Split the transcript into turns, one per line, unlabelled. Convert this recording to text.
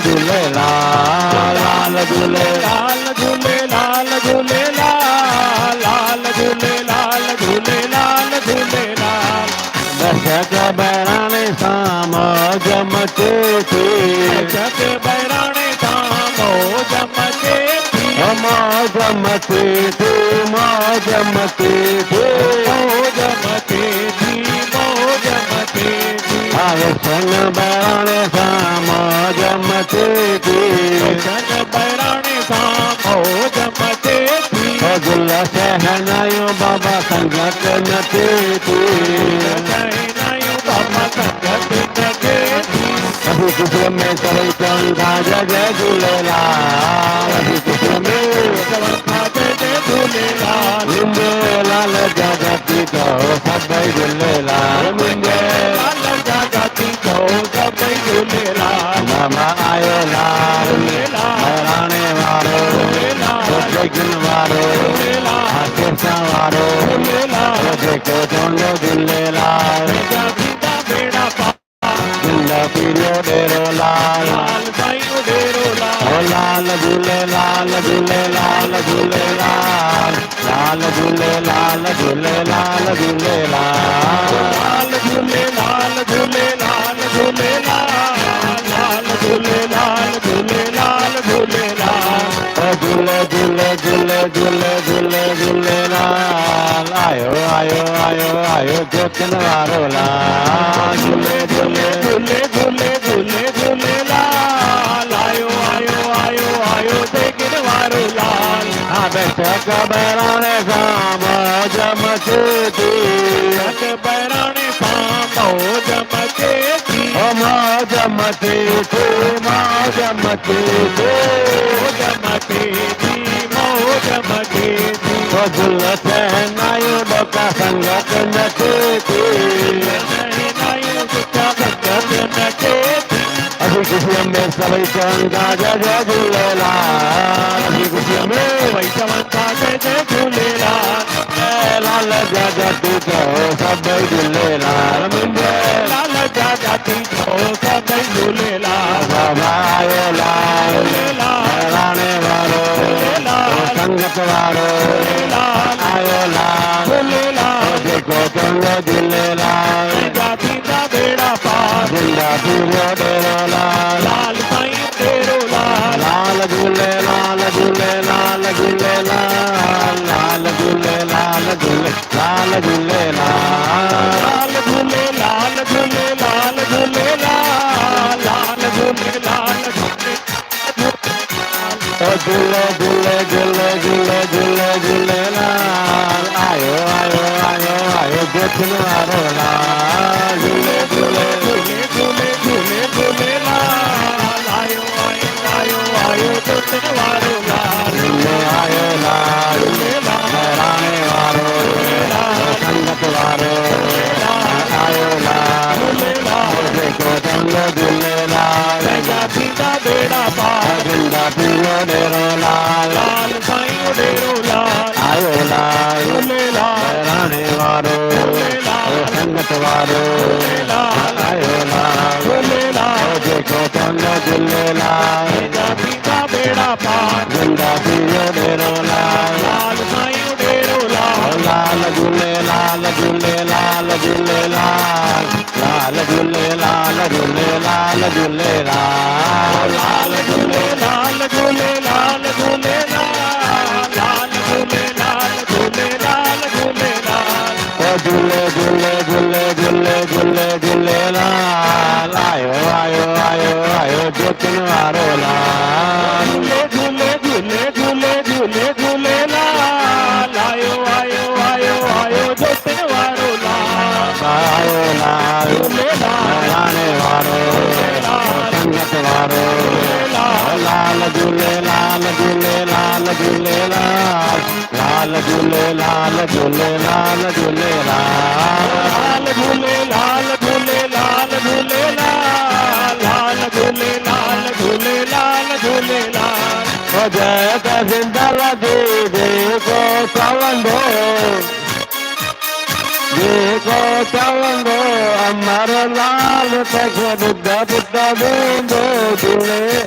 झूलेलाल लाल झूलेलाल झूलेलाल झूलेलाल लाल झूलेलाल झूलेलाल झूलेलाल दशक बहिराणे सां मौज मचे थी दशक बहिराणे सां मौज मचे थी मौज मचे थी मौज मचे थी मौज मचे थी मौज मचे थी सन बहिराणे सां मौज मचे थी सन बहिराणे सां मौज मचे थी गुल सहनायूं बाबा संगत नचे थी सहनायूं बाबा संगत नचे थी अभी खुशी में सभई चवनि था जय जय झूलेलाल अभी खुशी में चवनि था जय जय झूलेलाल मुंहिंजे लाल जगती कहो सभई झूलेलाल मुंहिंजे लाल जगती कहो सभई झूलेलाल मामा आयो लाल बहिराणे वारो जगन वारो कृष्ण वारो जेको चवंदो झूलेलाल बेड़ा जिंदा पीरो डेरो लाल लाल साईं डेरो लाल लाल झूलेलाल झूलेलाल झूलेलाल लाल झूलेलाल झूलेलाल झूलेलाल लाल झूलेलाल झूलेलाल झूलेलाल लाल झूलेलाल झूलेलाल झूलेलाल झूले झूले झूले झूले झूले झूलेलाल आयो आयो आयो आयो जोतन वारो लाल झूले झूले झूले झूले झूले झूलेलाल आयो आयो आयो आयो जोतन वारो लाल बेशक बहिराणे सां मौज मचे थी बहिराणे सां मौज मचे थी मौज मचे थी मौज मचे थी मौज मचे थी मौज मचे थी झुल सहनायूं डोका संगत नचे थी सहनायूं डोका संगत नचे थी अभी खुशीअ में सभई चवनि था जय जय झूलेलाल अभी खुशीअ में वही चवनि था जय जय झूलेलाल लाल जगती कहो सभई झूलेलाल मुंहिंजे लाल जगती कहो सभई झूलेलाल बाबा आयो लाल बहिराणे वारो संगत वारो आयो लाल जेको चवंदो झूलेलाल थींदा बेड़ा पार जिंदा पीरो डेरो लाल लाल साईं डेरो लाल लाल झूलेलाल झूलेलाल झूलेलाल लाल झूलेलाल झूलेलाल झूलेलाल लाल झूलेलाल झूलेलाल झूलेलाल लाल झूलेलाल झूले झूले झूले झूले झूले झूलेलाल आयो आयो आयो आयो जोतन वारो लाल झूले झूले झूले झूले झूले झूलेलाल आयो आयो आयो आयो जोतन वारो लाल झूले आयो लाल बहिराणे वारो संगत वारो आयो लाल जेको चवंदो झूलेलाल थींदा बेड़ा पार जिंदा पीरो डेरो लाल लाल साईं डेरो लाल आयो लाल बहिराणे वारो संगत वारो आयो लाल जेको चवंदो झूलेलाल थींदा बेड़ा पार जिंदा पीरो डेरो लाल लाल साईं डेरो लाल लाल झूलेलाल झूलेलाल झूलेलाल लाल झूलेलाल झूलेलाल झूलेलाल लाल झूलेलाल झूलेलाल झूलेलाल लाल झूलेलाल झूलेलाल झूलेलाल झूले झूले झूले झूले झूले झूलेलाल आयो आयो आयो आयो जोतन वारो लाल झूले झूले झूले झूले झूलेलाल आयो आयो आयो आयो जोतन वारो लाल आयो लाल बहिराणे वारो संगत वारो लाल झूलेलाल झूलेलाल झूलेलाल लाल झूलेलाल झूलेलाल झूलेलाल झूलेलाल झूलेलाल झूलेलाल लाल झूलेलाल झूलेलाल झूलेलाल जय त जिंदल जेको चवंदो Eko chalando amar lal, teke buddha buddha bindo dule.